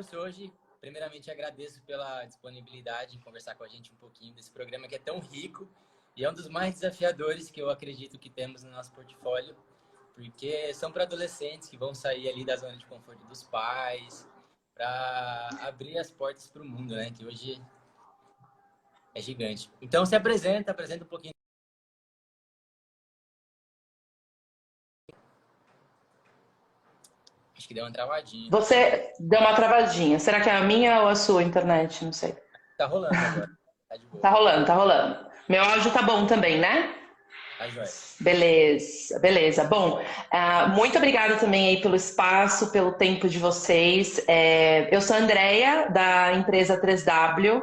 trouxe hoje. Primeiramente, agradeço pela disponibilidade em conversar com a gente um pouquinho desse programa que é tão rico e é um dos mais desafiadores que eu acredito que temos no nosso portfólio, porque são para adolescentes que vão sair ali da zona de conforto dos pais, para abrir as portas para o mundo, né? Que hoje é gigante. Então, apresenta um pouquinho. Acho que deu uma travadinha. Você deu uma travadinha. Será que é a minha ou a sua internet? Não sei. Tá rolando agora. Tá de boa. Tá rolando, tá rolando. Meu áudio tá bom também, né? Tá jóia. Beleza, beleza. Bom, muito obrigada também aí pelo espaço, pelo tempo de vocês. Eu sou a Andrea, da empresa 3W.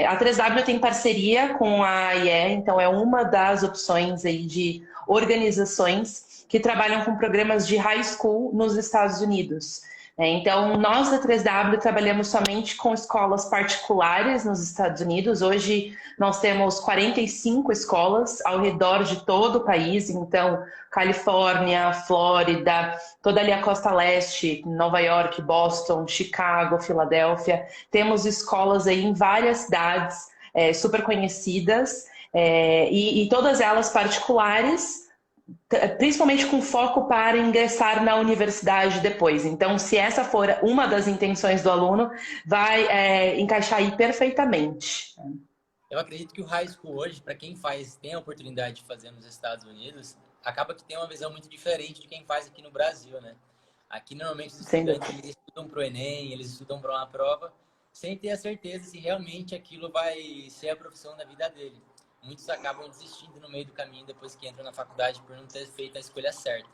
A 3W tem parceria com a AIE, então é uma das opções aí de organizações que trabalham com programas de high school nos Estados Unidos. Então, nós da 3W trabalhamos somente com escolas particulares nos Estados Unidos. Hoje, nós temos 45 escolas ao redor de todo o país. Então, Califórnia, Flórida, toda ali a costa leste, Nova York, Boston, Chicago, Filadélfia. Temos escolas aí em várias cidades super conhecidas e todas elas particulares, principalmente com foco para ingressar na universidade depois. Então, se essa for uma das intenções do aluno, vai encaixar aí perfeitamente. Eu acredito que o high school hoje, para quem tem a oportunidade de fazer nos Estados Unidos, acaba que tem uma visão muito diferente de quem faz aqui no Brasil, né? Aqui, normalmente, os estudantes eles estudam para o Enem, eles estudam para uma prova, sem ter a certeza se realmente aquilo vai ser a profissão da vida dele. Muitos acabam desistindo no meio do caminho depois que entram na faculdade por não ter feito a escolha certa.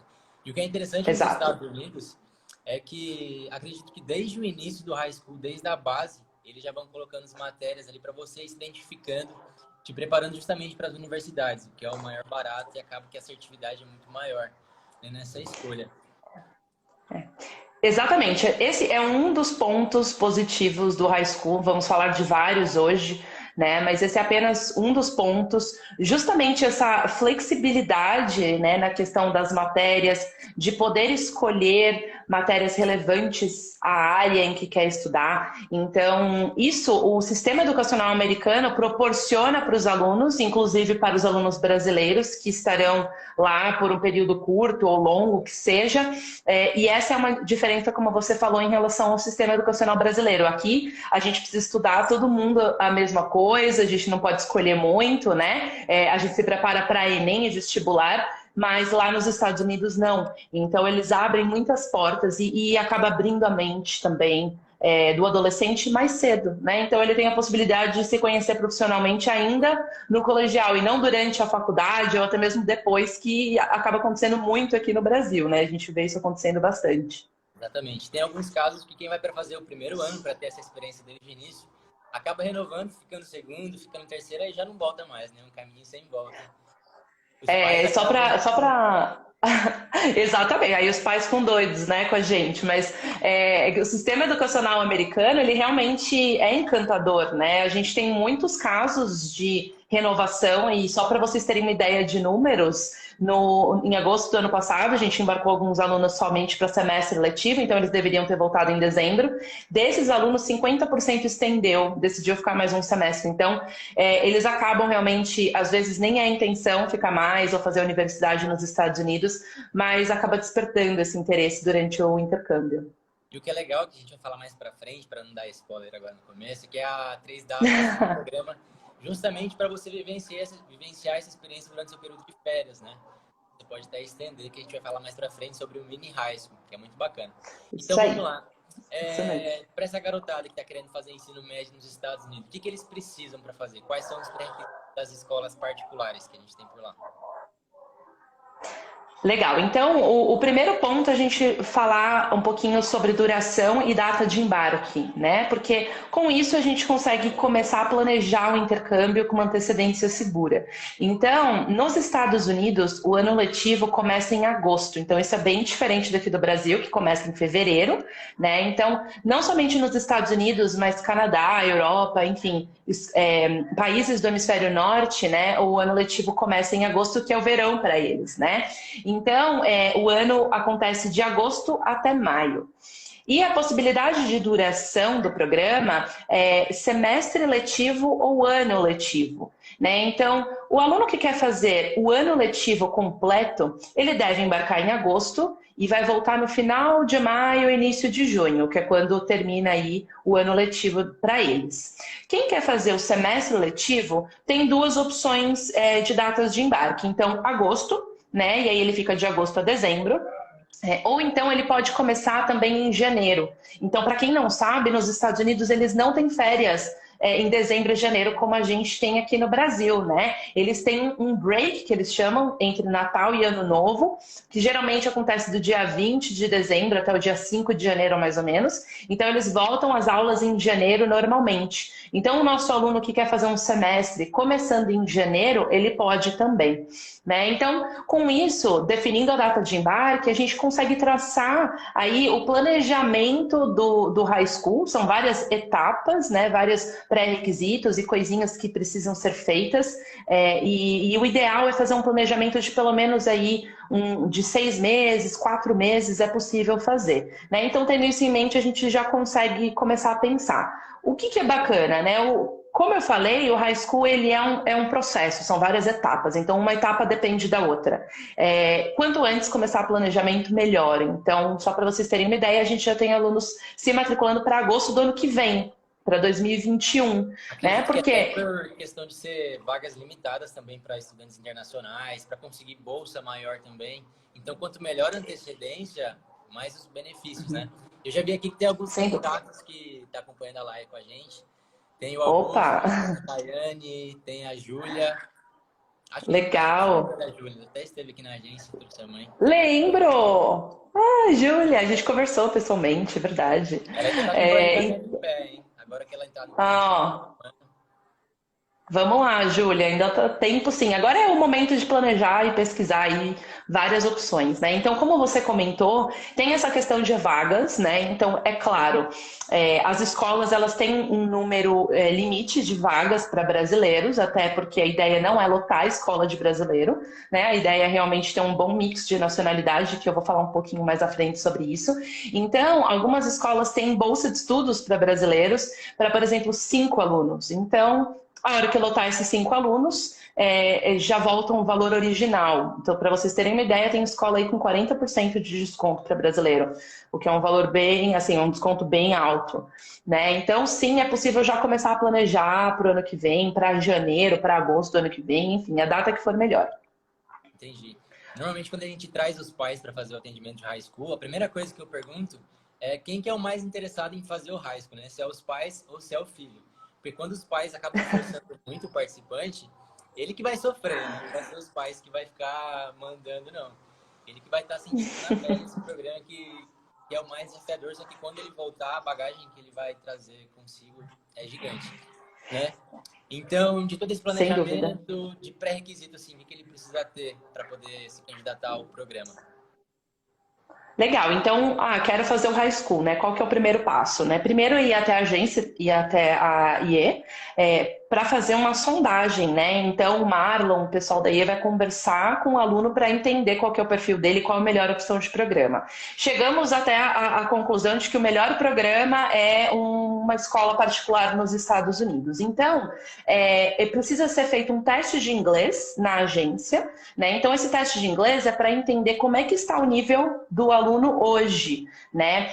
E o que é interessante nos Estados Unidos é que acredito que desde o início do high school, desde a base, eles já vão colocando as matérias ali para você ir se identificando, te preparando justamente para as universidades, que é o maior barato e acaba que a assertividade é muito maior, né, nessa escolha. Exatamente. Esse é um dos pontos positivos do high school. Vamos falar de vários hoje, né? Mas esse é apenas um dos pontos. Justamente essa flexibilidade, né, na questão das matérias, de poder escolher matérias relevantes à área em que quer estudar. Então, isso o sistema educacional americano proporciona para os alunos, inclusive para os alunos brasileiros que estarão lá por um período curto ou longo que seja. E essa é uma diferença, como você falou, em relação ao sistema educacional brasileiro. Aqui, a gente precisa estudar todo mundo a mesma coisa, a gente não pode escolher muito, né? A gente se prepara para Enem e vestibular, mas lá nos Estados Unidos não. Então, eles abrem muitas portas e acaba abrindo a mente também do adolescente mais cedo, né? Então, ele tem a possibilidade de se conhecer profissionalmente ainda no colegial e não durante a faculdade ou até mesmo depois, que acaba acontecendo muito aqui no Brasil, né? A gente vê isso acontecendo bastante. Exatamente. Tem alguns casos que quem vai para fazer o primeiro ano, para ter essa experiência desde o início, acaba renovando, ficando segundo, ficando terceiro, aí já não volta mais, né? Um caminho sem volta. Só pra... Exatamente, aí os pais ficam doidos, né, com a gente, mas o sistema educacional americano, ele realmente é encantador, né? A gente tem muitos casos de renovação e só para vocês terem uma ideia de números, em agosto do ano passado, a gente embarcou alguns alunos somente para semestre letivo, então eles deveriam ter voltado em dezembro. Desses alunos, 50% decidiu ficar mais um semestre. Então, eles acabam realmente, às vezes nem é a intenção ficar mais ou fazer a universidade nos Estados Unidos, mas acaba despertando esse interesse durante o intercâmbio. E o que é legal, que a gente vai falar mais para frente, para não dar spoiler agora no começo, que é a 3W, um programa justamente para você vivenciar essa experiência durante o seu período de férias, né? Você pode até estender, que a gente vai falar mais para frente sobre o mini high school, que é muito bacana. Então, vamos lá. Para essa garotada que está querendo fazer ensino médio nos Estados Unidos, o que eles precisam para fazer? Quais são os pré-requisitos das escolas particulares que a gente tem por lá? Legal, então o primeiro ponto é a gente falar um pouquinho sobre duração e data de embarque, né? Porque com isso a gente consegue começar a planejar o intercâmbio com uma antecedência segura. Então, nos Estados Unidos, o ano letivo começa em agosto, então isso é bem diferente daqui do Brasil, que começa em fevereiro, né? Então, não somente nos Estados Unidos, mas Canadá, Europa, enfim, países do hemisfério norte, né? O ano letivo começa em agosto, que é o verão para eles, né? Então, o ano acontece de agosto até maio. E a possibilidade de duração do programa é semestre letivo ou ano letivo, né? Então, o aluno que quer fazer o ano letivo completo, ele deve embarcar em agosto e vai voltar no final de maio, início de junho, que é quando termina aí o ano letivo para eles. Quem quer fazer o semestre letivo tem duas opções de datas de embarque. Então, agosto, né? E aí ele fica de agosto a dezembro. Ou então ele pode começar também em janeiro. Então, para quem não sabe, nos Estados Unidos eles não têm férias em dezembro e janeiro como a gente tem aqui no Brasil, né? Eles têm um break, que eles chamam, entre Natal e Ano Novo, que geralmente acontece do dia 20 de dezembro até o dia 5 de janeiro, mais ou menos. Então, eles voltam às aulas em janeiro normalmente. Então, o nosso aluno que quer fazer um semestre começando em janeiro, ele pode também, né? Então, com isso, definindo a data de embarque, a gente consegue traçar aí o planejamento do high school. São várias etapas, né? Vários pré-requisitos e coisinhas que precisam ser feitas. E o ideal é fazer um planejamento de pelo menos aí de 6 meses, 4 meses é possível fazer, né? Então, tendo isso em mente, a gente já consegue começar a pensar. O que é bacana, né? Como eu falei, o high school ele é um processo, são várias etapas, então uma etapa depende da outra. Quanto antes começar o planejamento, melhor. Então, só para vocês terem uma ideia, a gente já tem alunos se matriculando para agosto do ano que vem, para 2021. Né? Acredito que Porque até por questão de ser vagas limitadas também para estudantes internacionais, para conseguir bolsa maior também. Então, quanto melhor a antecedência, mais os benefícios, né? Eu já vi aqui que tem alguns candidatos que estão acompanhando a live com a gente. Tem o Augusto, a Daiane, tem a Júlia. Legal. A Júlia até esteve aqui na agência, trouxe a mãe. Lembro! Ah, Júlia, a gente conversou pessoalmente, verdade. Ela ainda tá com pé, hein? Agora que ela entrar no Vamos lá, Júlia, ainda tá tempo sim. Agora é o momento de planejar e pesquisar aí várias opções, né? Então, como você comentou, tem essa questão de vagas, né? Então, é claro, as escolas elas têm um número limite de vagas para brasileiros, até porque a ideia não é lotar a escola de brasileiro, né? A ideia é realmente ter um bom mix de nacionalidade, que eu vou falar um pouquinho mais à frente sobre isso. Então, algumas escolas têm bolsa de estudos para brasileiros, para, por exemplo, 5 alunos. Então, a hora que lotar esses 5 alunos, já volta um valor original. Então, para vocês terem uma ideia, tem escola aí com 40% de desconto para brasileiro, o que é um valor bem, assim, um desconto bem alto, né? Então, sim, é possível já começar a planejar para o ano que vem, para janeiro, para agosto do ano que vem, enfim, a data que for melhor. Entendi. Normalmente, quando a gente traz os pais para fazer o atendimento de high school, a primeira coisa que eu pergunto é quem que é o mais interessado em fazer o high school, né? Se é os pais ou se é o filho. Porque quando os pais acabam forçando muito o participante, ele que vai sofrer, não vai ser os pais que vai ficar mandando, não. Ele que vai estar sentindo na pele esse programa que é o mais desafiador, só que quando ele voltar, a bagagem que ele vai trazer consigo é gigante, né? Então, de todo esse planejamento de pré-requisito, assim, o que ele precisa ter para poder se candidatar ao programa? Legal, então, quero fazer o high school, né? Qual que é o primeiro passo, né? Primeiro ir até a agência, ir até a IE, para fazer uma sondagem, né? Então, o Marlon, o pessoal da IE, vai conversar com o aluno para entender qual que é o perfil dele e qual a melhor opção de programa. Chegamos até a conclusão de que o melhor programa é uma escola particular nos Estados Unidos. Então, precisa ser feito um teste de inglês na agência, né? Então, esse teste de inglês é para entender como é que está o nível do aluno hoje, né?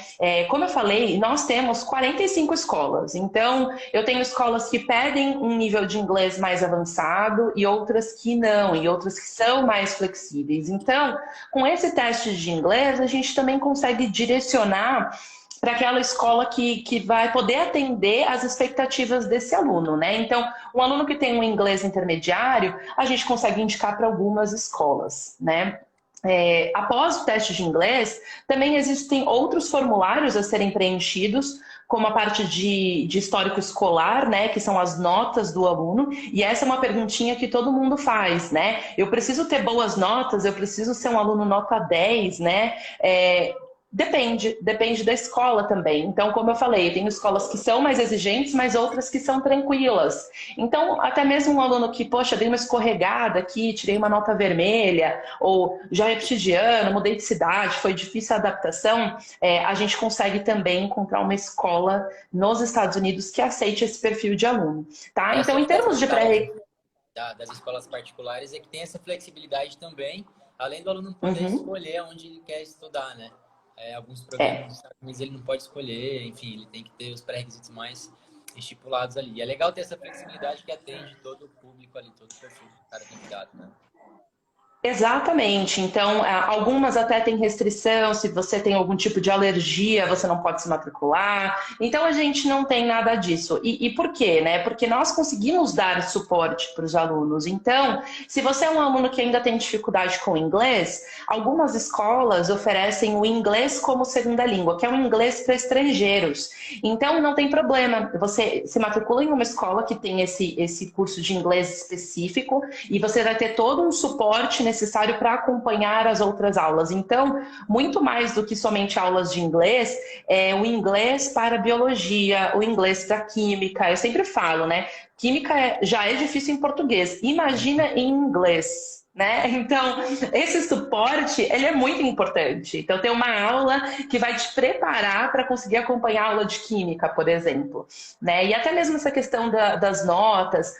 Como eu falei, nós temos 45 escolas. Então, eu tenho escolas que pedem um nível de inglês mais avançado e outras que não, e outras que são mais flexíveis. Então, com esse teste de inglês, a gente também consegue direcionar para aquela escola que vai poder atender às expectativas desse aluno, né? Então, um aluno que tem um inglês intermediário, a gente consegue indicar para algumas escolas, né? Após o teste de inglês, também existem outros formulários a serem preenchidos, como a parte de histórico escolar, né, que são as notas do aluno, e essa é uma perguntinha que todo mundo faz, né? Eu preciso ter boas notas, eu preciso ser um aluno nota 10, né? Depende da escola também. Então, como eu falei, tem escolas que são mais exigentes, mas outras que são tranquilas. Então, até mesmo um aluno que, poxa, dei uma escorregada aqui, tirei uma nota vermelha, ou já repeti de ano, mudei de cidade, foi difícil a adaptação, a gente consegue também encontrar uma escola nos Estados Unidos que aceite esse perfil de aluno, tá? Essa Então, é em termos de pré... das escolas particulares é que tem essa flexibilidade também, além do aluno poder Uhum. escolher onde ele quer estudar, né? Alguns programas dos Estados Unidos ele não pode escolher, enfim, ele tem que ter os pré-requisitos mais estipulados ali. E é legal ter essa flexibilidade que atende todo o público ali, todo o perfil de cada candidato, né? Exatamente. Então, algumas até têm restrição, se você tem algum tipo de alergia, você não pode se matricular. Então, a gente não tem nada disso. E por quê? Né? Porque nós conseguimos dar suporte para os alunos. Então, se você é um aluno que ainda tem dificuldade com o inglês, algumas escolas oferecem o inglês como segunda língua, que é um inglês para estrangeiros. Então, não tem problema. Você se matricula em uma escola que tem esse curso de inglês específico e você vai ter todo um suporte necessário para acompanhar as outras aulas. Então, muito mais do que somente aulas de inglês, o inglês para biologia, o inglês para química. Eu sempre falo, né? Química já é difícil em português. Imagina em inglês. Né? Então, esse suporte, ele é muito importante. Então, tem uma aula que vai te preparar para conseguir acompanhar a aula de química, por exemplo. Né? E até mesmo essa questão das notas,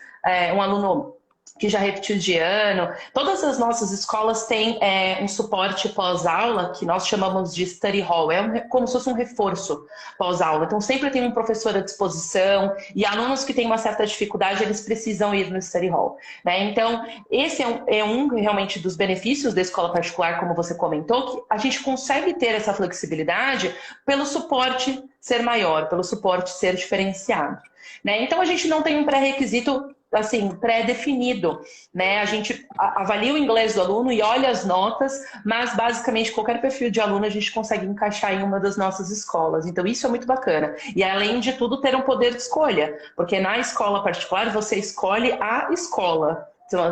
um aluno que já repetiu de ano. Todas as nossas escolas têm um suporte pós-aula, que nós chamamos de study hall, como se fosse um reforço pós-aula. Então, sempre tem um professor à disposição, e alunos que têm uma certa dificuldade, eles precisam ir no study hall. Né? Então, esse é um realmente dos benefícios da escola particular, como você comentou, que a gente consegue ter essa flexibilidade pelo suporte ser maior, pelo suporte ser diferenciado. Né? Então, a gente não tem um pré-requisito assim, pré-definido, né? A gente avalia o inglês do aluno e olha as notas, mas basicamente qualquer perfil de aluno a gente consegue encaixar em uma das nossas escolas. Então isso é muito bacana. E além de tudo, ter um poder de escolha, porque na escola particular você escolhe a escola,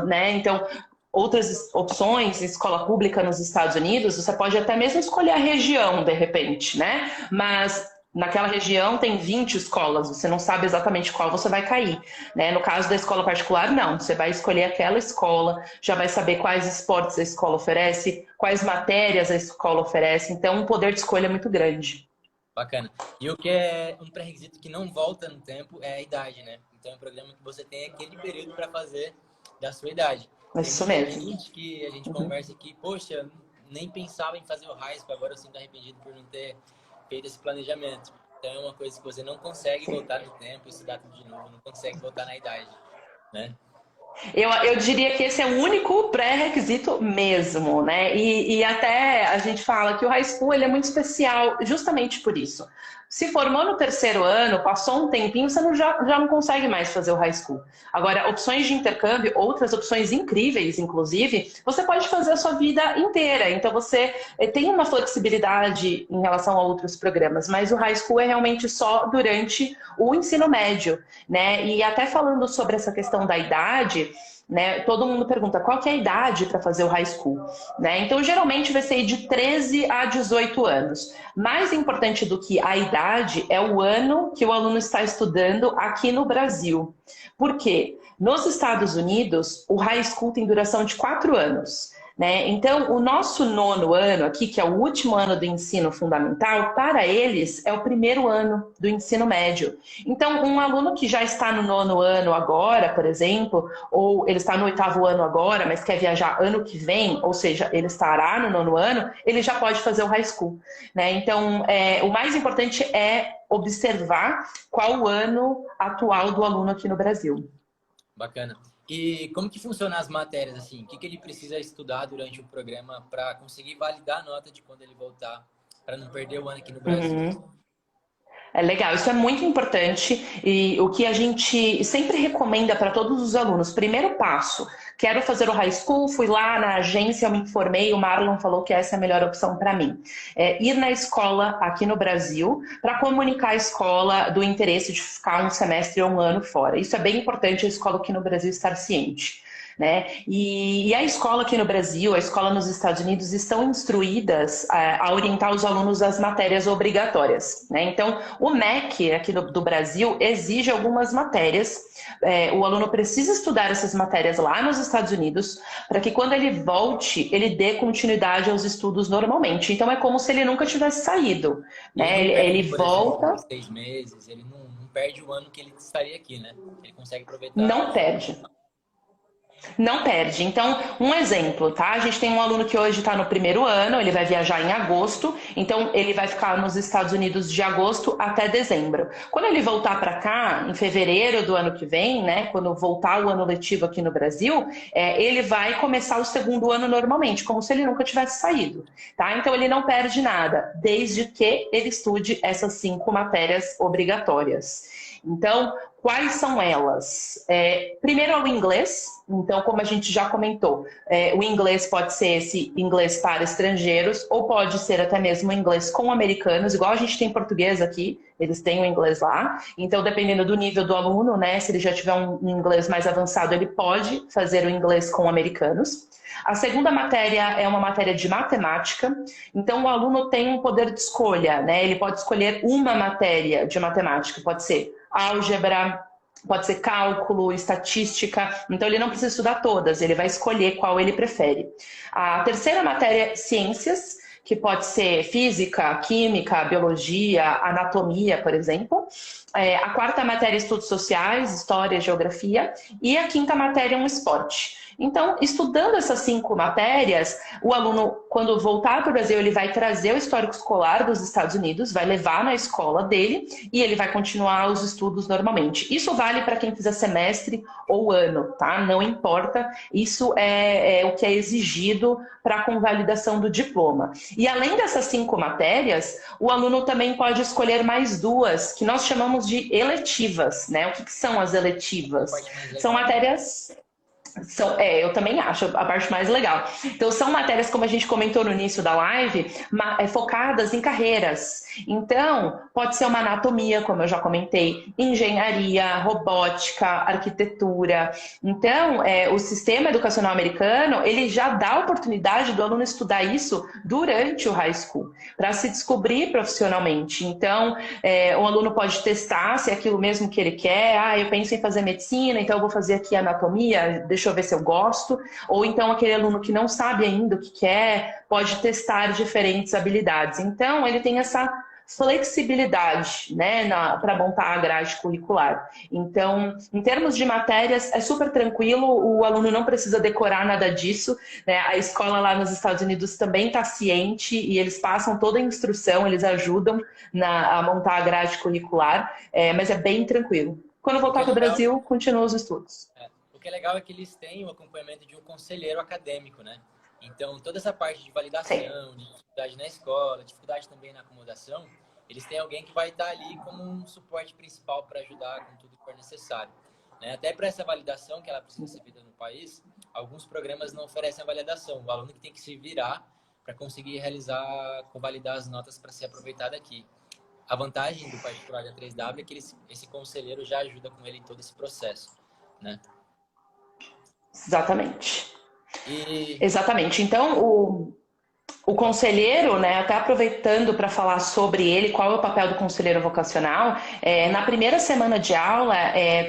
né? Então, outras opções, escola pública nos Estados Unidos, você pode até mesmo escolher a região, de repente, né? Mas naquela região tem 20 escolas, você não sabe exatamente qual você vai cair. Né? No caso da escola particular, não. Você vai escolher aquela escola, já vai saber quais esportes a escola oferece, quais matérias a escola oferece. Então, um poder de escolha é muito grande. Bacana. E o que é um pré-requisito que não volta no tempo é a idade, né? Então, é um programa que você tem aquele período para fazer da sua idade. Tem Isso muita mesmo. gente que a gente conversa aqui, poxa, nem pensava em fazer o high school, agora eu sinto arrependido por não ter feito esse planejamento. Então, é uma coisa que você não consegue voltar no tempo, estudar tudo de novo, não consegue voltar na idade, né? Eu diria que esse é o único pré-requisito mesmo, né? E até a gente fala que o high school ele é muito especial justamente por isso. Se formou no terceiro ano, passou um tempinho, você já não consegue mais fazer o high school. Agora, opções de intercâmbio, outras opções incríveis, inclusive, você pode fazer a sua vida inteira. Então, você tem uma flexibilidade em relação a outros programas, mas o high school é realmente só durante o ensino médio, né? E até falando sobre essa questão da idade, né, todo mundo pergunta qual que é a idade para fazer o high school, né? Então, geralmente vai ser de 13 a 18 anos. Mais importante do que a idade é o ano que o aluno está estudando aqui no Brasil. Por quê? Nos Estados Unidos, o high school tem duração de 4 anos. Né? Então, o nosso nono ano aqui, que é o último ano do ensino fundamental, para eles é o primeiro ano do ensino médio. Então, um aluno que já está no nono ano agora, por exemplo, ou ele está no oitavo ano agora, mas quer viajar ano que vem, ou seja, ele estará no nono ano, ele já pode fazer o high school. Né? Então, o mais importante é observar qual o ano atual do aluno aqui no Brasil. Bacana. E como que funcionam as matérias, assim? O que ele precisa estudar durante o programa para conseguir validar a nota de quando ele voltar, para não perder o ano aqui no Brasil? Uhum. É legal, isso é muito importante e o que a gente sempre recomenda para todos os alunos, primeiro passo, quero fazer o high school, fui lá na agência, eu me informei, o Marlon falou que essa é a melhor opção para mim. Ir na escola aqui no Brasil para comunicar à escola do interesse de ficar um semestre ou um ano fora. Isso é bem importante a escola aqui no Brasil estar ciente. né? E a escola aqui no Brasil, a escola nos Estados Unidos estão instruídas a orientar os alunos às matérias obrigatórias, né? Então, o MEC aqui do Brasil exige algumas matérias. O aluno precisa estudar essas matérias lá nos Estados Unidos para que quando ele volte, ele dê continuidade aos estudos normalmente. Então, é como se ele nunca tivesse saído, né? Ele Por volta... exemplo, 6 meses, ele não perde o ano que ele estaria aqui, né? Ele consegue aproveitar. Não perde. Não perde. Então, um exemplo, tá? A gente tem um aluno que hoje está no primeiro ano, ele vai viajar em agosto, então ele vai ficar nos Estados Unidos de agosto até dezembro. Quando ele voltar para cá, em fevereiro do ano que vem, né? Quando voltar o ano letivo aqui no Brasil, ele vai começar o segundo ano normalmente, como se ele nunca tivesse saído, tá? Então ele não perde nada, desde que ele estude essas 5 matérias obrigatórias. Então, quais são elas? Primeiro é o inglês. Então, como a gente já comentou, o inglês pode ser esse inglês para estrangeiros ou pode ser até mesmo inglês com americanos, igual a gente tem português aqui, eles têm o inglês lá. Então, dependendo do nível do aluno, né, se ele já tiver um inglês mais avançado, ele pode fazer o inglês com americanos. A segunda matéria é uma matéria de matemática, então o aluno tem um poder de escolha, né? Ele pode escolher uma matéria de matemática, pode ser álgebra, pode ser cálculo, estatística, então ele não precisa estudar todas, ele vai escolher qual ele prefere. A terceira matéria é ciências, que pode ser física, química, biologia, anatomia, por exemplo. A quarta matéria é estudos sociais, história, geografia. E a quinta matéria é um esporte. Então, estudando essas 5 matérias, o aluno, quando voltar para o Brasil, ele vai trazer o histórico escolar dos Estados Unidos, vai levar na escola dele e ele vai continuar os estudos normalmente. Isso vale para quem fizer semestre ou ano, tá? Não importa. Isso é o que é exigido para a convalidação do diploma. E além dessas 5 matérias, o aluno também pode escolher mais 2, que nós chamamos de eletivas, né? O que são as eletivas? São matérias... eu também acho a parte mais legal. Então, são matérias, como a gente comentou no início da live, focadas em carreiras. Então, pode ser uma anatomia, como eu já comentei, engenharia, robótica, arquitetura. Então, o sistema educacional americano, ele já dá a oportunidade do aluno estudar isso durante o high school, para se descobrir profissionalmente. Então, o aluno pode testar se é aquilo mesmo que ele quer. Eu penso em fazer medicina, então eu vou fazer aqui anatomia, deixa eu ver se eu gosto. Ou então aquele aluno que não sabe ainda o que quer, pode testar diferentes habilidades. Então, ele tem essa flexibilidade, né, para montar a grade curricular. Então, em termos de matérias, é super tranquilo, o aluno não precisa decorar nada disso, né? A escola lá nos Estados Unidos também está ciente e eles passam toda a instrução, eles ajudam a montar a grade curricular, mas é bem tranquilo. Quando voltar para o Brasil, continua os estudos. O que é legal é que eles têm o acompanhamento de um conselheiro acadêmico, né? Então, toda essa parte de validação, de dificuldade na escola, dificuldade também na acomodação, eles têm alguém que vai estar ali como um suporte principal para ajudar com tudo que for necessário, né? Até para essa validação que ela precisa ser feita no país, alguns programas não oferecem a validação. O aluno que tem que se virar para conseguir realizar, convalidar as notas para ser aproveitado aqui. A vantagem do particular da 3W é que esse conselheiro já ajuda com ele em todo esse processo, né? Exatamente. Exatamente. Então, o conselheiro, né, até aproveitando para falar sobre ele, qual é o papel do conselheiro vocacional, na primeira semana de aula,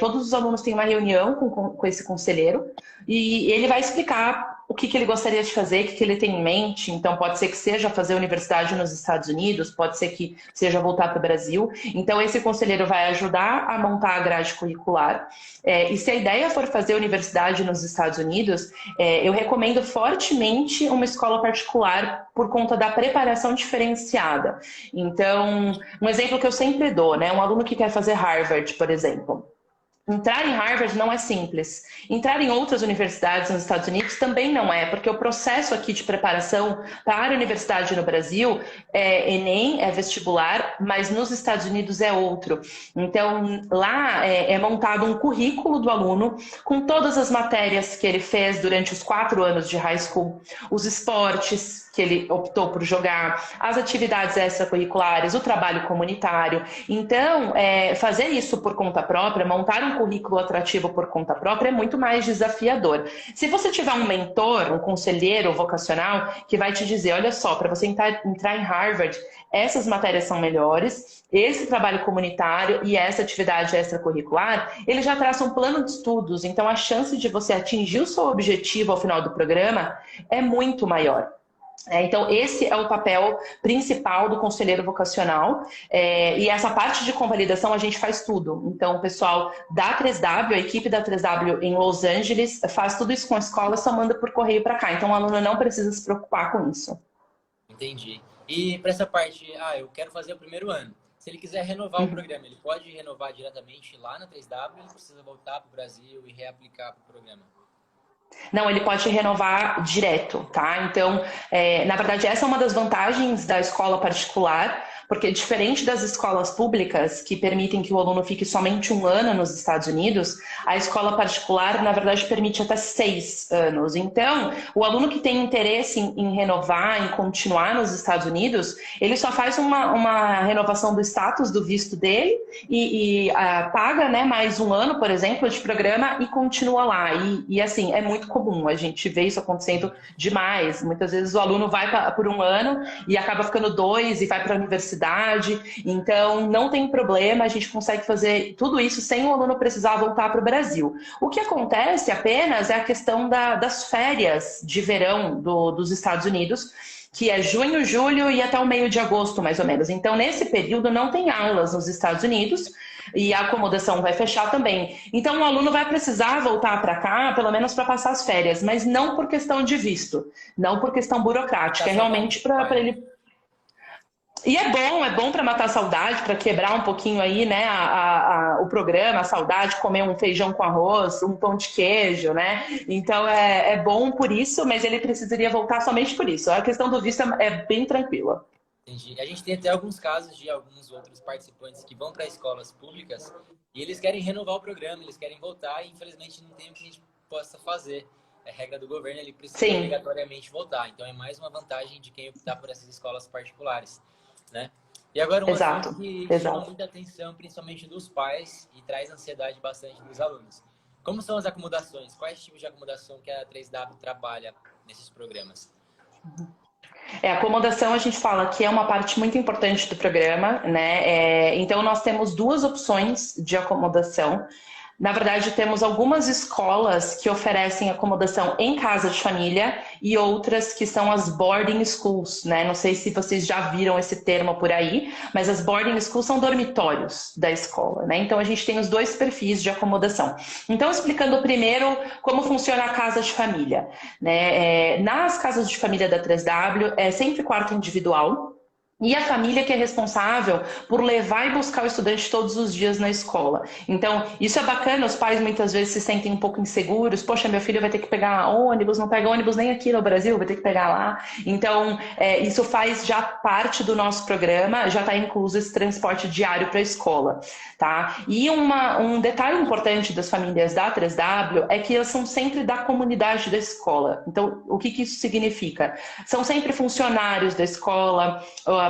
todos os alunos têm uma reunião com esse conselheiro e ele vai explicar o que ele gostaria de fazer, o que ele tem em mente. Então, pode ser que seja fazer universidade nos Estados Unidos, pode ser que seja voltar para o Brasil. Então, esse conselheiro vai ajudar a montar a grade curricular. E se a ideia for fazer universidade nos Estados Unidos, eu recomendo fortemente uma escola particular por conta da preparação diferenciada. Então, um exemplo que eu sempre dou, né? Um aluno que quer fazer Harvard, por exemplo. Entrar em Harvard não é simples. Entrar em outras universidades nos Estados Unidos também não é, porque o processo aqui de preparação para a universidade no Brasil é Enem, é vestibular, mas nos Estados Unidos é outro. Então, lá é montado um currículo do aluno com todas as matérias que ele fez durante os 4 anos de high school, os esportes que ele optou por jogar, as atividades extracurriculares, o trabalho comunitário. Então, fazer isso por conta própria, montar um um currículo atrativo por conta própria é muito mais desafiador. Se você tiver um mentor, um conselheiro vocacional, que vai te dizer, olha só, para você entrar em Harvard, essas matérias são melhores, esse trabalho comunitário e essa atividade extracurricular, ele já traça um plano de estudos, então a chance de você atingir o seu objetivo ao final do programa é muito maior. Então, esse é o papel principal do conselheiro vocacional, e essa parte de convalidação a gente faz tudo. Então, o pessoal da 3W, a equipe da 3W em Los Angeles, faz tudo isso com a escola, só manda por correio para cá. Então, o aluno não precisa se preocupar com isso. Entendi. E para essa parte, eu quero fazer o primeiro ano. Se ele quiser renovar o programa, ele pode renovar diretamente lá na 3W ou ele precisa voltar para o Brasil e reaplicar para o programa? Não, ele pode renovar direto, tá? Então, na verdade, essa é uma das vantagens da escola particular, porque diferente das escolas públicas, que permitem que o aluno fique somente 1 ano nos Estados Unidos, a escola particular, na verdade, permite até 6 anos. Então, o aluno que tem interesse em renovar, em continuar nos Estados Unidos, ele só faz uma renovação do status do visto dele e paga, né, mais 1 ano, por exemplo, de programa e continua lá. E assim, é muito comum, a gente vê isso acontecendo demais. Muitas vezes o aluno vai por 1 ano e acaba ficando 2 e vai para a universidade. Então, não tem problema, a gente consegue fazer tudo isso sem o aluno precisar voltar para o Brasil. O que acontece apenas é a questão das férias de verão dos Estados Unidos, que é junho, julho e até o meio de agosto, mais ou menos. Então, nesse período, não tem aulas nos Estados Unidos e a acomodação vai fechar também. Então, o aluno vai precisar voltar para cá, pelo menos para passar as férias, mas não por questão de visto, não por questão burocrática, é realmente para ele... E é bom para matar a saudade, para quebrar um pouquinho aí, né, o programa, a saudade, comer um feijão com arroz, um pão de queijo, né? Então é bom por isso, mas ele precisaria voltar somente por isso. A questão do visto é bem tranquila. Entendi. A gente tem até alguns casos de alguns outros participantes que vão para escolas públicas e eles querem renovar o programa, eles querem voltar e infelizmente não tem o que a gente possa fazer. É regra do governo, ele precisa obrigatoriamente voltar. Então é mais uma vantagem de quem optar por essas escolas particulares, né? E agora um assunto que chama muita atenção, principalmente dos pais, e traz ansiedade bastante dos alunos. Como são as acomodações? Quais tipos de acomodação que a 3W trabalha nesses programas? A acomodação a gente fala que é uma parte muito importante do programa, né? Então nós temos 2 opções de acomodação. Na verdade, temos algumas escolas que oferecem acomodação em casa de família e outras que são as boarding schools, né? Não sei se vocês já viram esse termo por aí, mas as boarding schools são dormitórios da escola, né? Então a gente tem os 2 perfis de acomodação. Então, explicando primeiro como funciona a casa de família, né? Nas casas de família da 3W é sempre quarto individual. E a família que é responsável por levar e buscar o estudante todos os dias na escola. Então, isso é bacana, os pais muitas vezes se sentem um pouco inseguros. Poxa, meu filho vai ter que pegar ônibus, não pega ônibus nem aqui no Brasil, vai ter que pegar lá. Então, isso faz já parte do nosso programa, já está incluso esse transporte diário para a escola, tá? E um detalhe importante das famílias da 3W é que elas são sempre da comunidade da escola. Então, o que isso significa? São sempre funcionários da escola,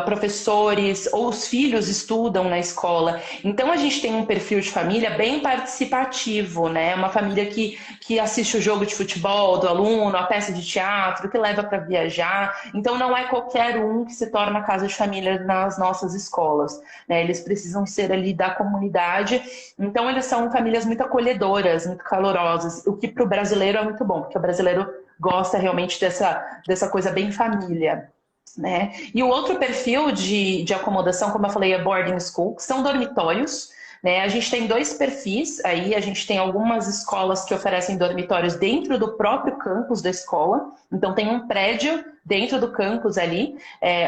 professores ou os filhos estudam na escola. Então a gente tem um perfil de família bem participativo, né? Uma família que assiste o jogo de futebol do aluno, a peça de teatro, que leva para viajar. Então não é qualquer um que se torna casa de família nas nossas escolas, né? Eles precisam ser ali da comunidade. Então eles são famílias muito acolhedoras, muito calorosas, o que para o brasileiro é muito bom, porque o brasileiro gosta realmente dessa coisa bem família. Né? E o outro perfil de acomodação, como eu falei, é boarding school, que são dormitórios. Né? A gente tem 2 perfis, aí a gente tem algumas escolas que oferecem dormitórios dentro do próprio campus da escola. Então tem um prédio dentro do campus ali,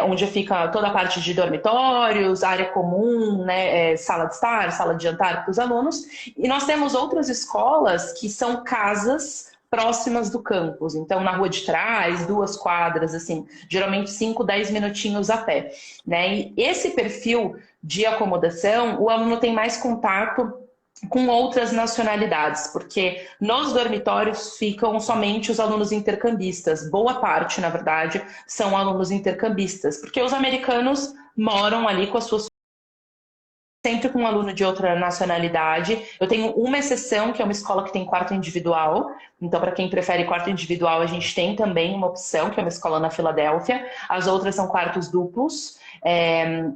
onde fica toda a parte de dormitórios, área comum, né? Sala de estar, sala de jantar para os alunos. E nós temos outras escolas que são casas próximas do campus, então na rua de trás, 2 quadras, assim, geralmente 5, 10 minutinhos a pé, né? E esse perfil de acomodação, o aluno tem mais contato com outras nacionalidades, porque nos dormitórios ficam somente os alunos intercambistas, boa parte, na verdade, são alunos intercambistas, porque os americanos moram ali com as suas sempre com um aluno de outra nacionalidade. Eu tenho uma exceção, que é uma escola que tem quarto individual. Então, para quem prefere quarto individual, a gente tem também uma opção, que é uma escola na Filadélfia. As outras são quartos duplos.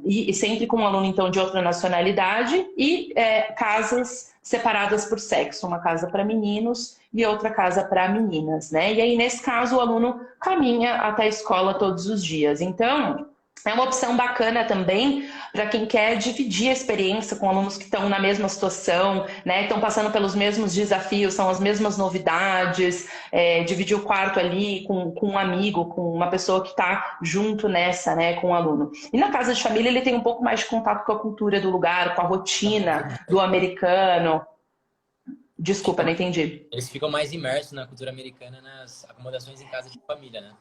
E sempre com um aluno, então, de outra nacionalidade. E casas separadas por sexo. Uma casa para meninos e outra casa para meninas, né? E aí, nesse caso, o aluno caminha até a escola todos os dias. Então, é uma opção bacana também para quem quer dividir a experiência com alunos que estão na mesma situação, né? Estão passando pelos mesmos desafios, são as mesmas novidades, dividir o quarto ali com um amigo, com uma pessoa que está junto nessa, né, com o aluno. E na casa de família ele tem um pouco mais de contato com a cultura do lugar, com a rotina do americano. Desculpa, não entendi. Eles ficam mais imersos na cultura americana nas acomodações em casa de família, né?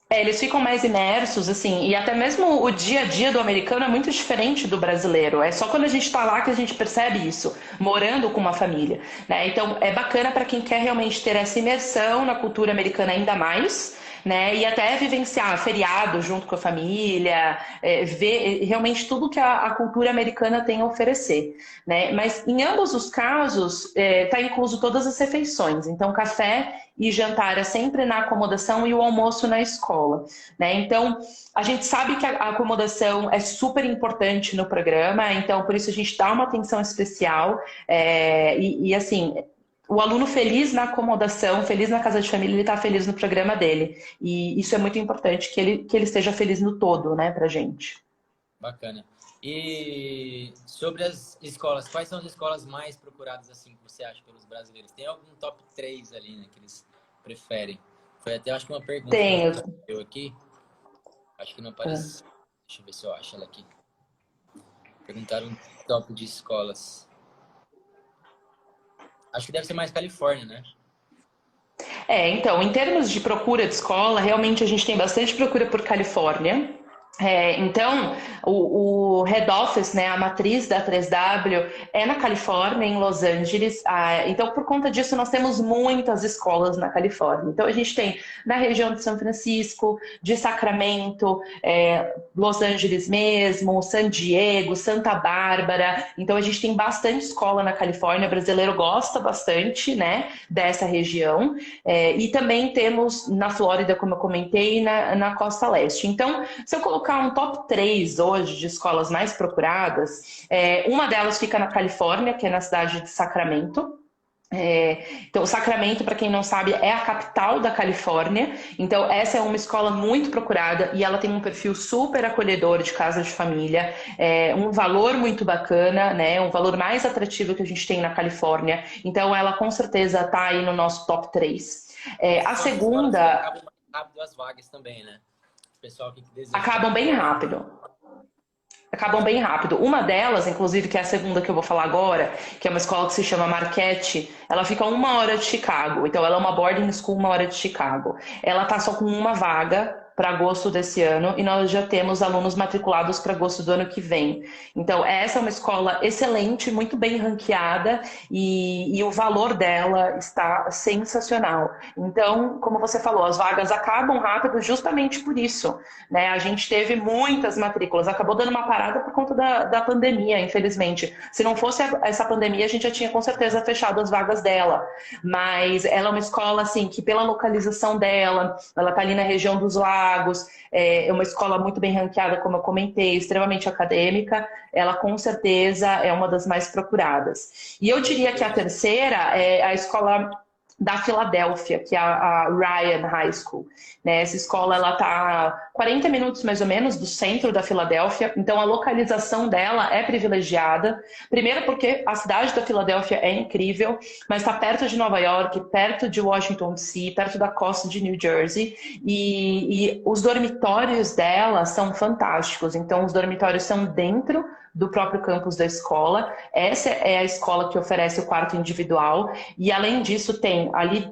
Eles ficam mais imersos, assim, e até mesmo o dia a dia do americano é muito diferente do brasileiro. É só quando a gente está lá que a gente percebe isso, morando com uma família, né? Então, é bacana para quem quer realmente ter essa imersão na cultura americana ainda mais, né? E até vivenciar feriado junto com a família, ver realmente tudo que a cultura americana tem a oferecer, né? Mas em ambos os casos, está incluso todas as refeições. Então, café e jantar é sempre na acomodação e o almoço na escola, né? Então, a gente sabe que a acomodação é super importante no programa, então por isso a gente dá uma atenção especial e assim, o aluno feliz na acomodação, feliz na casa de família, ele está feliz no programa dele. E isso é muito importante, que ele esteja feliz no todo, né, pra gente. Bacana. E sobre as escolas, quais são as escolas mais procuradas, assim, que você acha pelos brasileiros? Tem algum top 3 ali, né, que eles preferem? Foi até, acho que uma pergunta Tenho. que eu aqui. Acho que não apareceu. Deixa eu ver se eu acho ela aqui. Perguntaram um top de escolas. Acho que deve ser mais Califórnia, né? Então, em termos de procura de escola, realmente a gente tem bastante procura por Califórnia. Então, o head office, né, a matriz da 3W é na Califórnia, em Los Angeles. Então, por conta disso, nós temos muitas escolas na Califórnia. Então, a gente tem na região de São Francisco, de Sacramento, Los Angeles mesmo, San Diego, Santa Bárbara. Então, a gente tem bastante escola na Califórnia. O brasileiro gosta bastante, né, dessa região. E também temos na Flórida, como eu comentei, na Costa Leste. Então, se eu colocar um top 3 hoje de escolas mais procuradas, uma delas fica na Califórnia, que é na cidade de Sacramento. Então, o Sacramento, para quem não sabe, é a capital da Califórnia. Então, essa é uma escola muito procurada e ela tem um perfil super acolhedor de casa de família, um valor muito bacana, né? Um valor mais atrativo que a gente tem na Califórnia. Então, ela com certeza está aí no nosso top 3. A segunda... Acabam mais rápido as vagas também, né? O pessoal que deseja... Acabam bem rápido. Acabam bem rápido. Uma delas, inclusive, que é a segunda que eu vou falar agora, que é uma escola que se chama Marquette, ela fica a 1 hora de Chicago. Então, ela é uma boarding school 1 hora de Chicago. Ela tá só com uma vaga para agosto desse ano e nós já temos alunos matriculados para agosto do ano que vem. Então, essa é uma escola excelente, muito bem ranqueada e o valor dela está sensacional. Então, como você falou, as vagas acabam rápido justamente por isso, né? A gente teve muitas matrículas, acabou dando uma parada por conta da pandemia, infelizmente. Se não fosse essa pandemia, a gente já tinha com certeza fechado as vagas dela. Mas ela é uma escola, assim, que pela localização dela, ela está ali na região dos Lagos, é uma escola muito bem ranqueada, como eu comentei, extremamente acadêmica, ela com certeza é uma das mais procuradas. E eu diria que a terceira é a escola da Filadélfia, que é a Ryan High School. Né? Essa escola ela está a 40 minutos mais ou menos do centro da Filadélfia, então a localização dela é privilegiada. Primeiro porque a cidade da Filadélfia é incrível, mas está perto de Nova York, perto de Washington DC, perto da costa de New Jersey, e os dormitórios dela são fantásticos. Então os dormitórios são dentro do próprio campus da escola. Essa é a escola que oferece o quarto individual e além disso tem ali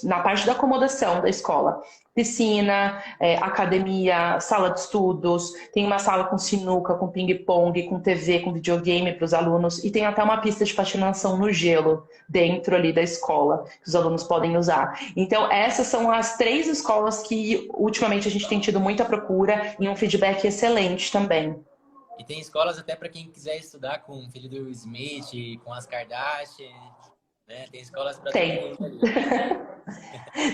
na parte da acomodação da escola piscina, academia, sala de estudos, tem uma sala com sinuca, com ping-pong, com TV, com videogame para os alunos e tem até uma pista de patinação no gelo dentro ali da escola que os alunos podem usar. Então essas são as 3 escolas que ultimamente a gente tem tido muita procura e um feedback excelente também. E tem escolas até para quem quiser estudar com o filho do Will Smith, com as Kardashian, né? Tem escolas para todo Tem. mundo ali.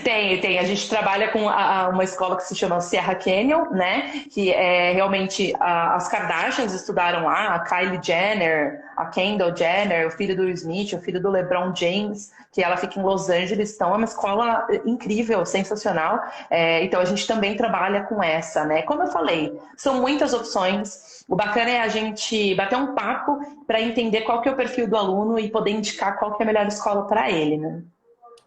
Tem. A gente trabalha com uma escola que se chama Sierra Canyon, né? Que é realmente as Kardashians estudaram lá, a Kylie Jenner, a Kendall Jenner, o filho do Will Smith, o filho do LeBron James, que ela fica em Los Angeles. Então é uma escola incrível, sensacional. Então a gente também trabalha com essa, né? Como eu falei, são muitas opções. O bacana é a gente bater um papo para entender qual que é o perfil do aluno e poder indicar qual que é a melhor escola para ele, né?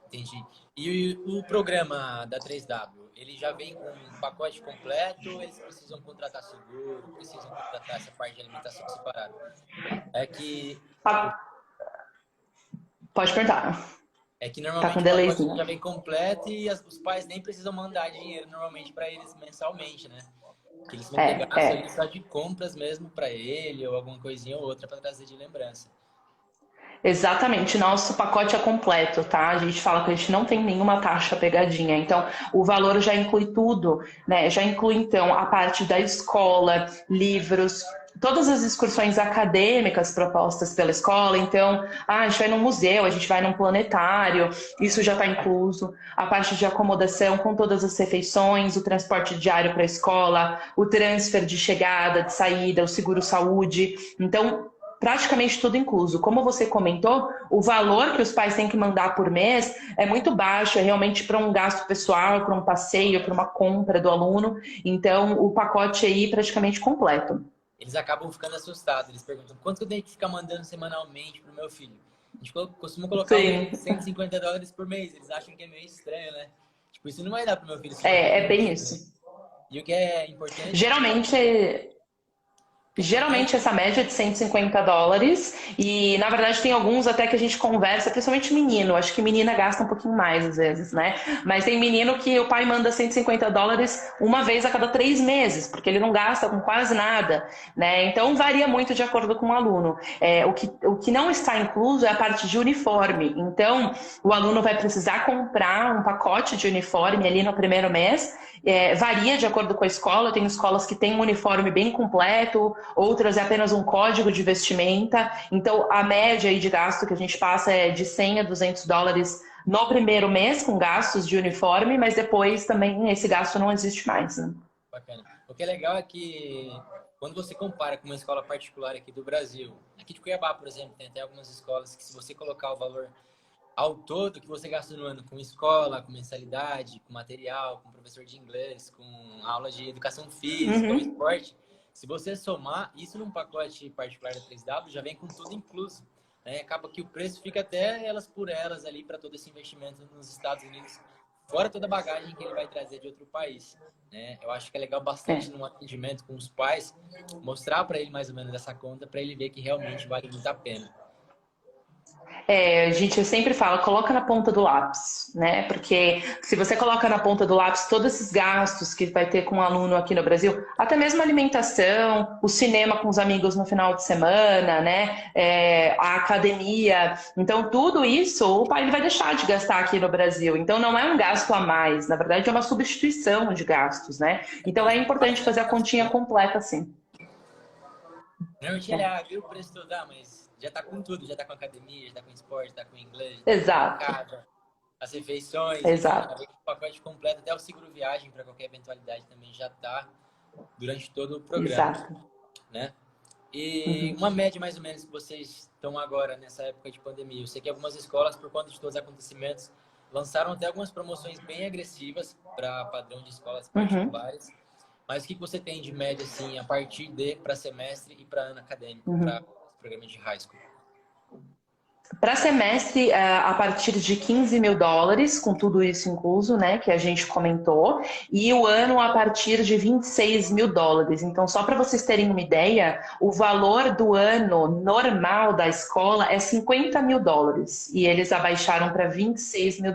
Entendi. E o programa da 3W, ele já vem com um pacote completo ou eles precisam contratar seguro, precisam contratar essa parte de alimentação separada? É que... Pode perguntar. É que Tá com normalmente o pacote delayzinho. já vem completo e os pais nem precisam mandar dinheiro normalmente para eles mensalmente, né? Que eles vão ter gasto ali só de compras mesmo para ele ou alguma coisinha ou outra para trazer de lembrança. Exatamente, nosso pacote é completo, tá? A gente fala que a gente não tem nenhuma taxa pegadinha, então o valor já inclui tudo, né? Já inclui então a parte da escola, livros, todas as excursões acadêmicas propostas pela escola, então, a gente vai num museu, a gente vai num planetário, isso já está incluso, a parte de acomodação com todas as refeições, o transporte diário para a escola, o transfer de chegada, de saída, o seguro-saúde, então praticamente tudo incluso. Como você comentou, o valor que os pais têm que mandar por mês é muito baixo, é realmente para um gasto pessoal, para um passeio, para uma compra do aluno. Então, o pacote aí praticamente completo. Eles acabam ficando assustados. Eles perguntam, quanto que eu tenho que ficar mandando semanalmente pro meu filho? A gente costuma colocar Sim. $150 por mês. Eles acham que é meio estranho, né? Tipo, isso não vai dar pro meu filho. É bem isso. E o que é importante... Geralmente essa média é de $150 e na verdade tem alguns até que a gente conversa, principalmente menino, acho que menina gasta um pouquinho mais às vezes, né? Mas tem menino que o pai manda $150 uma vez a cada 3 meses, porque ele não gasta com quase nada, né? Então varia muito de acordo com o aluno. O que não está incluso é a parte de uniforme, então o aluno vai precisar comprar um pacote de uniforme ali no primeiro mês, varia de acordo com a escola, tem escolas que têm um uniforme bem completo, outras é apenas um código de vestimenta. Então, a média aí de gasto que a gente passa é de $100 a $200 no primeiro mês, com gastos de uniforme, mas depois também esse gasto não existe mais. Né? Bacana. O que é legal é que quando você compara com uma escola particular aqui do Brasil, aqui de Cuiabá, por exemplo, tem até algumas escolas que se você colocar o valor ao todo que você gasta no ano com escola, com mensalidade, com material, com professor de inglês, com aula de educação física, ou esporte, se você somar isso num pacote particular da 3W, já vem com tudo incluso. Né? Acaba que o preço fica até elas por elas ali para todo esse investimento nos Estados Unidos, fora toda a bagagem que ele vai trazer de outro país. Né? Eu acho que é legal bastante no atendimento com os pais, mostrar para ele mais ou menos essa conta, para ele ver que realmente vale muito a pena. Gente, eu sempre falo, coloca na ponta do lápis, né? Porque se você coloca na ponta do lápis todos esses gastos que vai ter com um aluno aqui no Brasil, até mesmo a alimentação, o cinema com os amigos no final de semana, né? A academia. Então, tudo isso o pai ele vai deixar de gastar aqui no Brasil. Então, não é um gasto a mais, na verdade, é uma substituição de gastos, né? Então, é importante fazer a continha completa, assim. Realmente ele viu o preço todo, mas já tá com tudo, já tá com academia, já tá com esporte, já tá com inglês, já tá com casa, as refeições, Exato. Enfim, o pacote completo, até o seguro viagem para qualquer eventualidade também já tá durante todo o programa. Exato. Né? E uma média mais ou menos que vocês estão agora nessa época de pandemia. Eu sei que algumas escolas, por conta de todos os acontecimentos, lançaram até algumas promoções bem agressivas para padrão de escolas particulares. Mas o que você tem de média, assim, a partir de para semestre e para ano acadêmico, para os programas de high school? Para semestre, a partir de $15 mil, com tudo isso incluso, né, que a gente comentou, e o ano a partir de $26 mil. Então, só para vocês terem uma ideia, o valor do ano normal da escola é $50 mil, e eles abaixaram para $26 mil.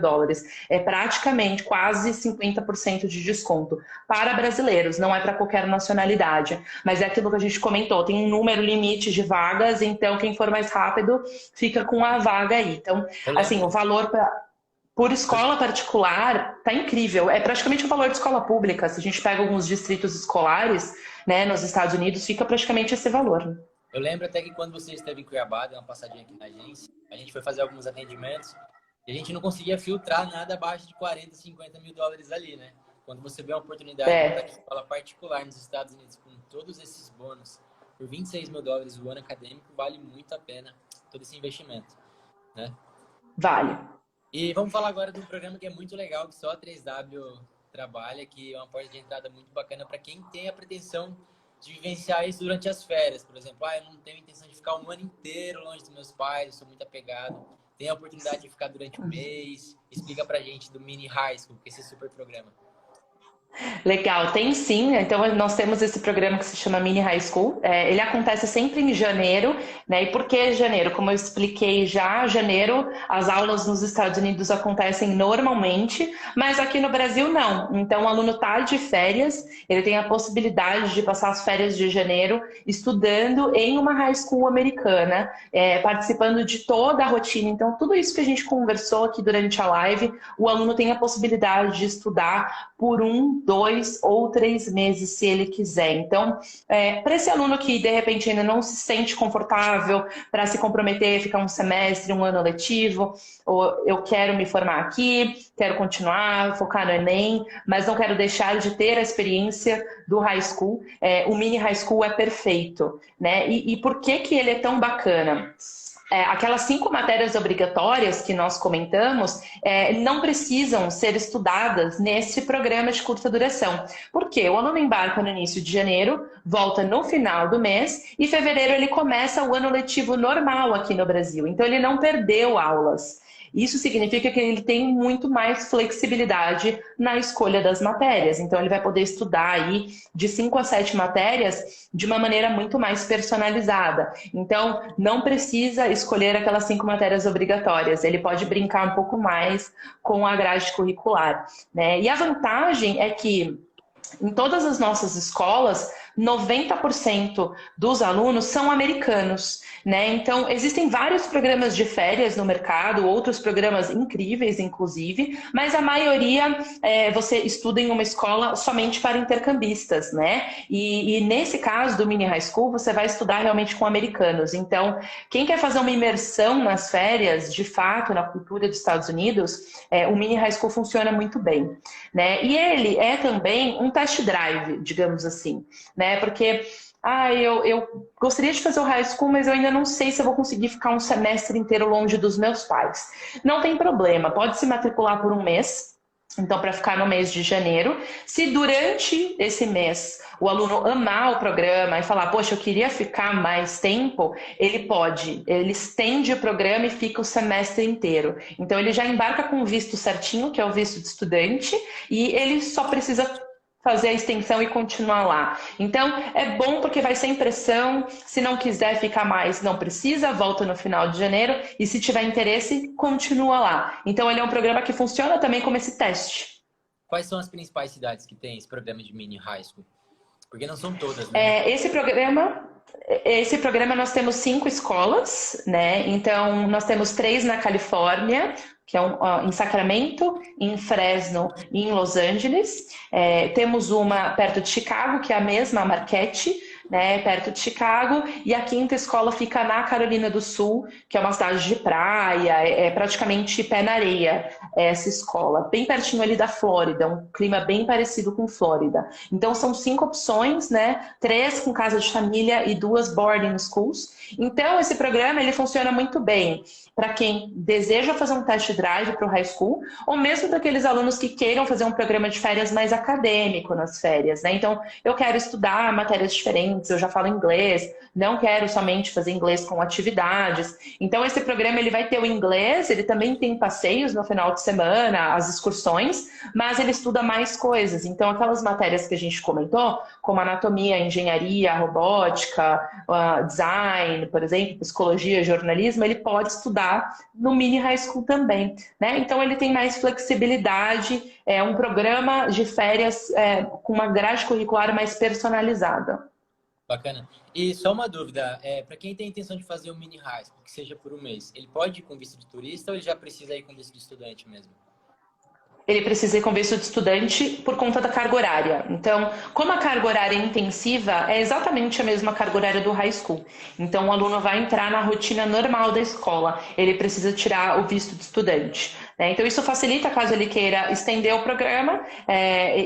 É praticamente quase 50% de desconto para brasileiros, não é para qualquer nacionalidade, mas é aquilo que a gente comentou, tem um número limite de vagas, então quem for mais rápido fica com a vaga aí. Então, assim, o valor por escola particular tá incrível. É praticamente o valor de escola pública. Se a gente pega alguns distritos escolares, né, nos Estados Unidos, fica praticamente esse valor. Eu lembro até que quando você esteve em Cuiabá, deu uma passadinha aqui na agência, a gente foi fazer alguns atendimentos e a gente não conseguia filtrar nada abaixo de 40, 50 mil dólares ali, né? Quando você vê uma oportunidade de ir para escola particular nos Estados Unidos com todos esses bônus por 26 mil dólares o ano acadêmico, vale muito a pena todo esse investimento, né? Vale. E vamos falar agora de um programa que é muito legal, que só a 3W trabalha, que é uma porta de entrada muito bacana para quem tem a pretensão de vivenciar isso durante as férias. Por exemplo, eu não tenho intenção de ficar um ano inteiro longe dos meus pais, eu sou muito apegado. Tem a oportunidade de ficar durante um mês. Explica pra gente do Mini High School, que é esse super programa. Legal, tem sim. Então, nós temos esse programa que se chama Mini High School. Ele acontece sempre em janeiro, né? E por que janeiro? Como eu expliquei já, janeiro, as aulas nos Estados Unidos acontecem normalmente, mas aqui no Brasil não. Então, o aluno está de férias, ele tem a possibilidade de passar as férias de janeiro estudando em uma high school americana, participando de toda a rotina. Então, tudo isso que a gente conversou aqui durante a live, o aluno tem a possibilidade de estudar por 1, 2 ou 3 meses, se ele quiser. Então, para esse aluno que de repente ainda não se sente confortável para se comprometer, ficar um semestre, um ano letivo, ou eu quero me formar aqui, quero continuar, focar no Enem, mas não quero deixar de ter a experiência do high school, o mini high school é perfeito, né? E por que que ele é tão bacana? Aquelas 5 matérias obrigatórias que nós comentamos não precisam ser estudadas nesse programa de curta duração. Por quê? O aluno embarca no início de janeiro, volta no final do mês e em fevereiro ele começa o ano letivo normal aqui no Brasil. Então ele não perdeu aulas. Isso significa que ele tem muito mais flexibilidade na escolha das matérias. Então, ele vai poder estudar aí de 5 a 7 matérias de uma maneira muito mais personalizada. Então, não precisa escolher aquelas 5 matérias obrigatórias. Ele pode brincar um pouco mais com a grade curricular, né? E a vantagem é que em todas as nossas escolas, 90% dos alunos são americanos, né? Então, existem vários programas de férias no mercado, outros programas incríveis, inclusive, mas a maioria você estuda em uma escola somente para intercambistas, né? E nesse caso do Mini High School, você vai estudar realmente com americanos. Então, quem quer fazer uma imersão nas férias, de fato, na cultura dos Estados Unidos, o Mini High School funciona muito bem, né? E ele é também um test drive, digamos assim, né? Porque eu gostaria de fazer o high school, mas eu ainda não sei se eu vou conseguir ficar um semestre inteiro longe dos meus pais. Não tem problema, pode se matricular por um mês, então para ficar no mês de janeiro. Se durante esse mês o aluno amar o programa e falar, poxa, eu queria ficar mais tempo, ele estende o programa e fica o semestre inteiro. Então ele já embarca com o visto certinho, que é o visto de estudante, e ele só precisa fazer a extensão e continuar lá. Então, é bom porque vai sem pressão. Se não quiser ficar mais, não precisa, volta no final de janeiro. E se tiver interesse, continua lá. Então, ele é um programa que funciona também como esse teste. Quais são as principais cidades que tem esse programa de Mini High School? Porque não são todas, né? Esse programa nós temos 5 escolas, né? Então, nós temos 3 na Califórnia, que é em Sacramento, em Fresno e em Los Angeles. Temos uma perto de Chicago, que é a mesma, a Marquette, né, perto de Chicago, e a 5ª escola fica na Carolina do Sul, que é uma cidade de praia, praticamente pé na areia, essa escola, bem pertinho ali da Flórida, um clima bem parecido com Flórida. Então são 5 opções, né, 3 com casa de família e 2 boarding schools. Então esse programa ele funciona muito bem para quem deseja fazer um test drive para o high school, ou mesmo para aqueles alunos que queiram fazer um programa de férias mais acadêmico nas férias, né? Então, eu quero estudar matérias diferentes, eu já falo inglês, não quero somente fazer inglês com atividades. Então, esse programa ele vai ter o inglês, ele também tem passeios no final de semana, as excursões, mas ele estuda mais coisas. Então, aquelas matérias que a gente comentou, como anatomia, engenharia, robótica, design, por exemplo, psicologia, jornalismo, ele pode estudar no Mini High School também, né? Então ele tem mais flexibilidade, um programa de férias com uma grade curricular mais personalizada. Bacana. E só uma dúvida, para quem tem a intenção de fazer um Mini High School, que seja por um mês, ele pode ir com visto de turista ou ele já precisa ir com visto de estudante mesmo? ele precisa ir com visto de estudante por conta da carga horária. Então, como a carga horária é intensiva, é exatamente a mesma carga horária do high school. Então, o aluno vai entrar na rotina normal da escola, ele precisa tirar o visto de estudante. Então, isso facilita caso ele queira estender o programa,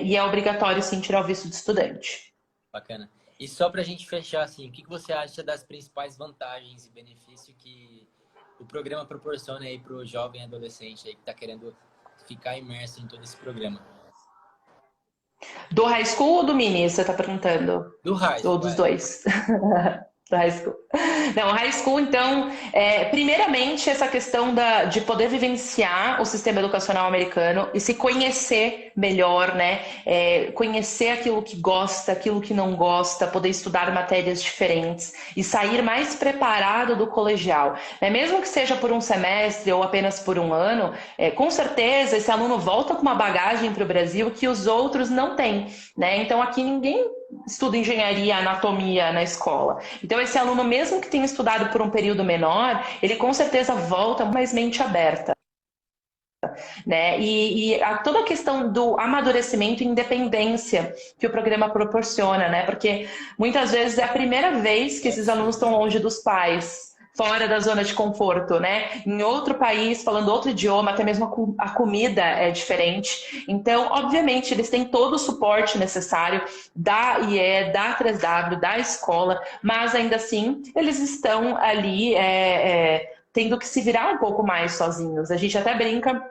e é obrigatório, sim, tirar o visto de estudante. Bacana. E só para a gente fechar, assim, o que você acha das principais vantagens e benefícios que o programa proporciona aí para o jovem adolescente aí que está querendo ficar imerso em todo esse programa? Do high school ou do mini, você está perguntando? Do high school, Ou dos dois? Do high school. Não, high school, então, primeiramente, essa questão de poder vivenciar o sistema educacional americano e se conhecer melhor, né? Conhecer aquilo que gosta, aquilo que não gosta, poder estudar matérias diferentes e sair mais preparado do colegial. Mesmo que seja por um semestre ou apenas por um ano, com certeza esse aluno volta com uma bagagem para o Brasil que os outros não têm, né? Então, aqui ninguém estuda engenharia, anatomia na escola. Então, esse aluno, mesmo que tenha estudado por um período menor, ele com certeza volta mais mente aberta. Né? Toda a questão do amadurecimento e independência que o programa proporciona, né? Porque muitas vezes é a primeira vez que esses alunos estão longe dos pais, fora da zona de conforto, né? Em outro país, falando outro idioma, até mesmo a comida é diferente. Então, obviamente, eles têm todo o suporte necessário da IE, da 3W, da escola, mas ainda assim, eles estão ali tendo que se virar um pouco mais sozinhos. A gente até brinca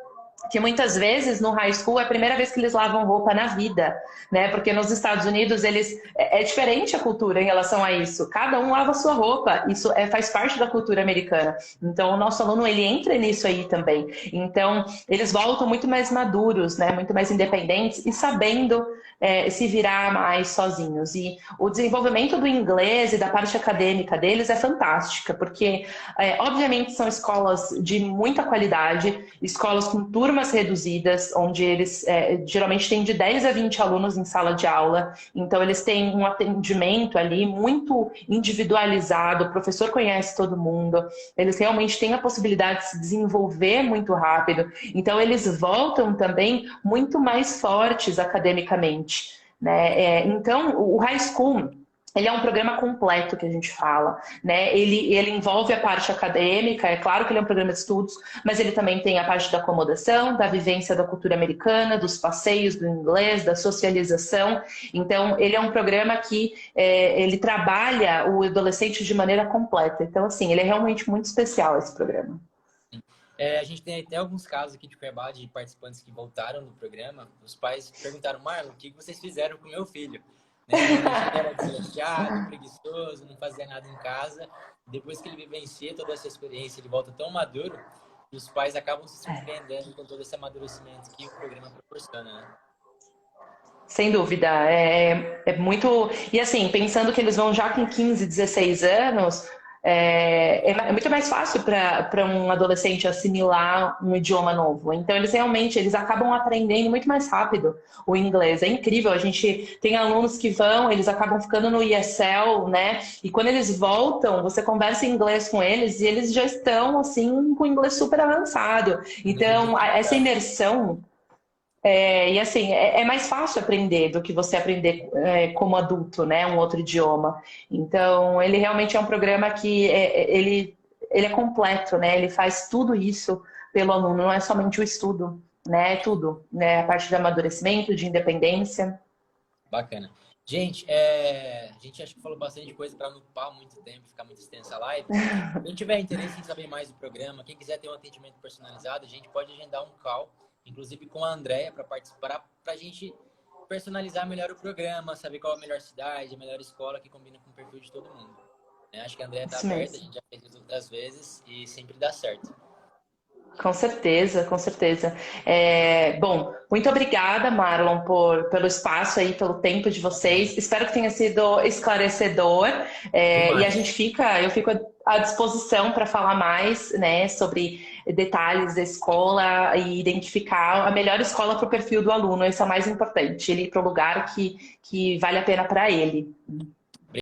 que muitas vezes no high school é a primeira vez que eles lavam roupa na vida, né? Porque nos Estados Unidos é diferente a cultura em relação a isso. Cada um lava a sua roupa, isso faz parte da cultura americana. Então o nosso aluno ele entra nisso aí também. Então eles voltam muito mais maduros, né? Muito mais independentes e sabendo se virar mais sozinhos. E o desenvolvimento do inglês e da parte acadêmica deles é fantástica, porque obviamente são escolas de muita qualidade, escolas com turmas reduzidas, onde eles geralmente têm de 10 a 20 alunos em sala de aula, então eles têm um atendimento ali muito individualizado, o professor conhece todo mundo, eles realmente têm a possibilidade de se desenvolver muito rápido, então eles voltam também muito mais fortes academicamente, né? Então o high school ele é um programa completo que a gente fala, né? Ele envolve a parte acadêmica, é claro que ele é um programa de estudos, mas ele também tem a parte da acomodação, da vivência da cultura americana, dos passeios do inglês, da socialização. Então, ele é um programa que ele trabalha o adolescente de maneira completa. Então, assim, ele é realmente muito especial, esse programa. A gente tem até alguns casos aqui de Cuiabá de participantes que voltaram do programa. Os pais perguntaram, Marlon, o que vocês fizeram com o meu filho? Né? Ele era desleixado, preguiçoso, não fazia nada em casa. Depois que ele vivencia toda essa experiência, ele volta tão maduro que os pais acabam se surpreendendo com todo esse amadurecimento que o programa proporciona, né? Sem dúvida, é muito... E assim, pensando que eles vão já com 15, 16 anos, é muito mais fácil para um adolescente assimilar um idioma novo. Então, eles acabam aprendendo muito mais rápido o inglês. É incrível, a gente tem alunos que eles acabam ficando no ESL, né? E quando eles voltam, você conversa em inglês com eles e eles já estão, assim, com o inglês super avançado. Então, essa imersão... E assim, é mais fácil aprender do que você aprender como adulto, né? Um outro idioma. Então, ele realmente é um programa que ele é completo, né? Ele faz tudo isso pelo aluno, não é somente o estudo, né? É tudo, né? A parte de amadurecimento, de independência. Bacana. Gente, a gente acho que falou bastante coisa para não ocupar muito tempo, ficar muito extensa a live. Quem tiver interesse em saber mais do programa, quem quiser ter um atendimento personalizado, a gente pode agendar um call, inclusive com a Andrea, para participar, para a gente personalizar melhor o programa, saber qual é a melhor cidade, a melhor escola que combina com o perfil de todo mundo. Acho que a Andrea está aberta, a gente já fez isso outras vezes e sempre dá certo. Com certeza, com certeza. Bom, muito obrigada, Marlon, pelo espaço aí, pelo tempo de vocês. Espero que tenha sido esclarecedor. E eu fico à disposição para falar mais, né, sobre detalhes da escola e identificar a melhor escola para o perfil do aluno. Isso é o mais importante, ele ir para o lugar que vale a pena para ele.